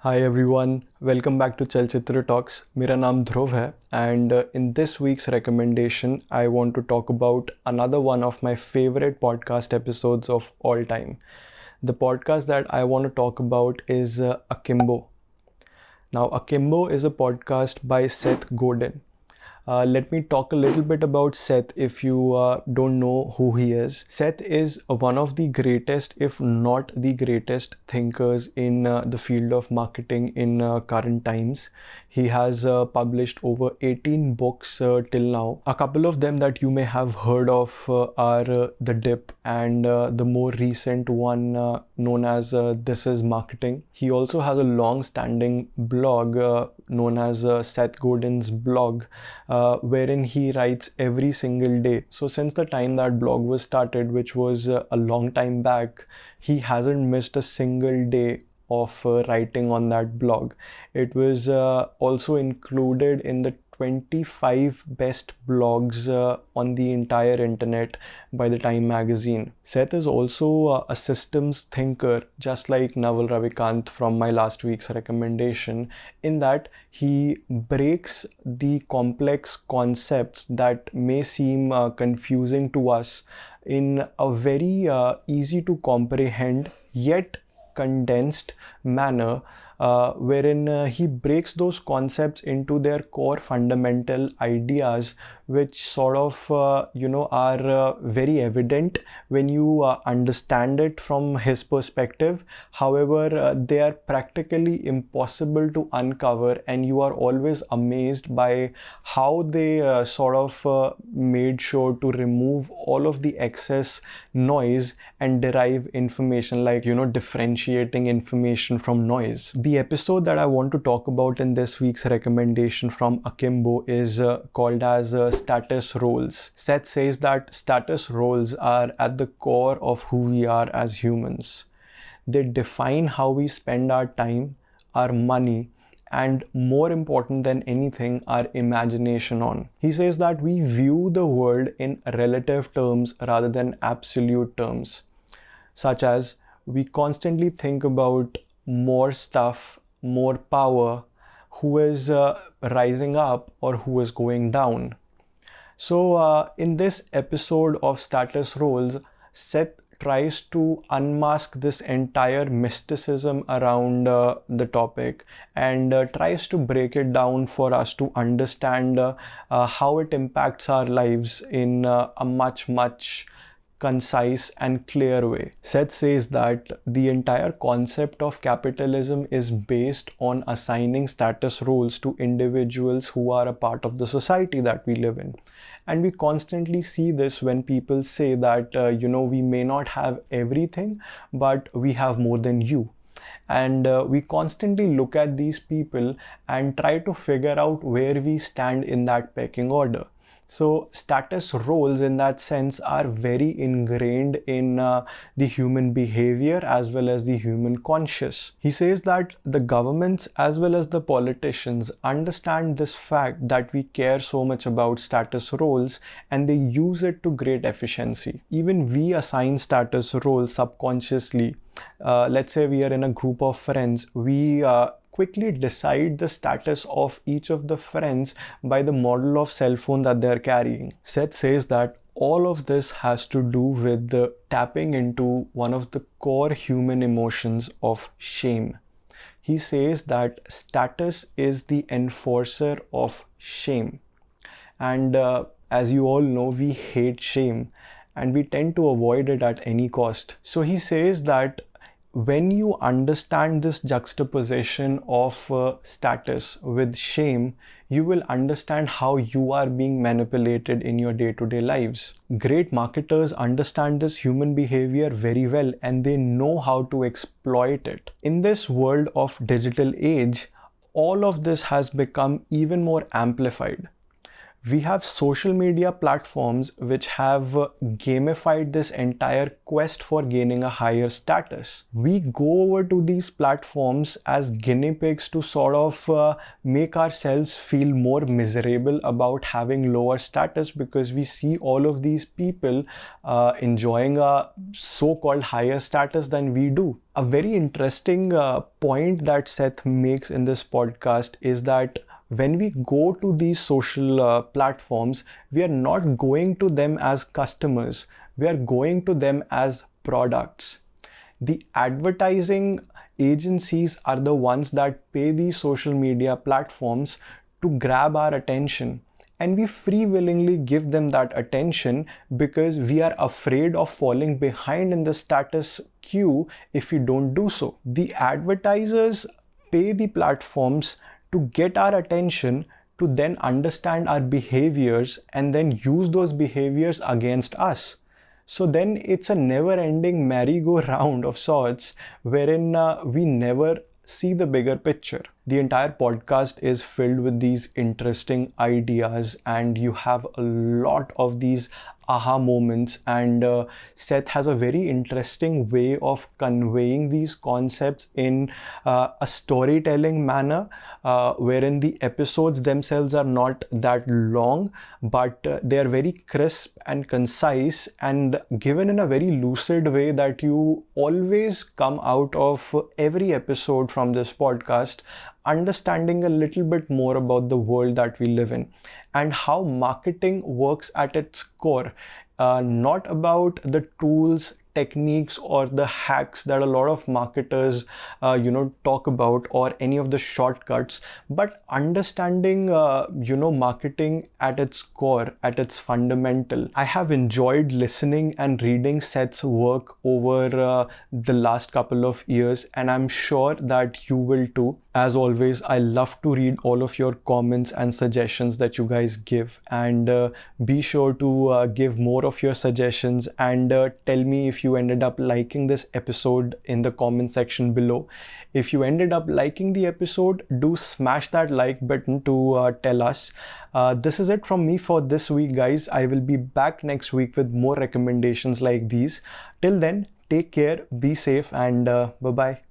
Hi everyone, welcome back to Chalchitra Talks. मेरा नाम ध्रुव है and in this week's recommendation I want to talk about another one of my favorite podcast episodes of all time. The podcast that I want to talk about is Akimbo. Now Akimbo is a podcast by Seth Godin. Let me talk a little bit about Seth if you don't know who he is. Seth is one of the greatest, if not the greatest, thinkers in the field of marketing in current times. He has published over 18 books till now. A couple of them that you may have heard of are The Dip and the more recent one known as This Is Marketing. He also has a long-standing blog known as Seth Godin's blog, wherein he writes every single day. So since the time that blog was started, which was a long time back, he hasn't missed a single day of writing on that blog. It was also included in the 25 best blogs on the entire internet by the Time magazine. Seth is also a systems thinker, just like Naval Ravikant from my last week's recommendation, in that he breaks the complex concepts that may seem confusing to us in a very easy to comprehend yet condensed manner, wherein he breaks those concepts into their core fundamental ideas, which sort of are very evident when you understand it from his perspective. However, they are practically impossible to uncover, and you are always amazed by how they made sure to remove all of the excess noise and derive information, like differentiating information from noise. The episode that I want to talk about in this week's recommendation from Akimbo is called as status roles. Seth says that status roles are at the core of who we are as humans. They define how we spend our time, our money, and more important than anything, our imagination on. He says that we view the world in relative terms rather than absolute terms, such as we constantly think about more stuff, more power, who is rising up or who is going down. So in this episode of Status Roles, Seth tries to unmask this entire mysticism around the topic and tries to break it down for us to understand how it impacts our lives in a much concise and clear way. Seth says that the entire concept of capitalism is based on assigning status roles to individuals who are a part of the society that we live in. And we constantly see this when people say that, we may not have everything, but we have more than you. And we constantly look at these people and try to figure out where we stand in that pecking order. So status roles in that sense are very ingrained in the human behavior as well as the human conscious. He says that the governments as well as the politicians understand this fact that we care so much about status roles, and they use it to great efficiency. Even we assign status roles subconsciously. Let's say we are in a group of friends, we quickly decide the status of each of the friends by the model of cell phone that they're carrying. Seth says that all of this has to do with the tapping into one of the core human emotions of shame. He says that status is the enforcer of shame. And as you all know, we hate shame and we tend to avoid it at any cost. So he says that when you understand this juxtaposition of status with shame, you will understand how you are being manipulated in your day-to-day lives. Great marketers understand this human behavior very well, and they know how to exploit it. In this world of digital age, all of this has become even more amplified. We have social media platforms which have gamified this entire quest for gaining a higher status. We go over to these platforms as guinea pigs to sort of make ourselves feel more miserable about having lower status, because we see all of these people enjoying a so-called higher status than we do. A very interesting point that Seth makes in this podcast is that when we go to these social platforms, we are not going to them as customers, we are going to them as products. The advertising agencies are the ones that pay these social media platforms to grab our attention. And we free willingly give them that attention because we are afraid of falling behind in the status queue if we don't do so. The advertisers pay the platforms to get our attention, to then understand our behaviors and then use those behaviors against us. So then it's a never-ending merry-go-round of sorts wherein we never see the bigger picture. The entire podcast is filled with these interesting ideas, and you have a lot of these aha moments, and Seth has a very interesting way of conveying these concepts in a storytelling manner, wherein the episodes themselves are not that long, but they are very crisp and concise and given in a very lucid way that you always come out of every episode from this podcast understanding a little bit more about the world that we live in and how marketing works at its core. Not about the tools, techniques, or the hacks that a lot of marketers talk about, or any of the shortcuts, but understanding marketing at its core, at its fundamental. I have enjoyed listening and reading Seth's work over the last couple of years, and I'm sure that you will too. As always, I love to read all of your comments and suggestions that you guys give, and be sure to give more of your suggestions and tell me if you ended up liking this episode in the comment section below. If you ended up liking the episode, do smash that like button to tell us. This is it from me for this week, guys. I will be back next week with more recommendations like these. Till then, take care, be safe, and bye-bye.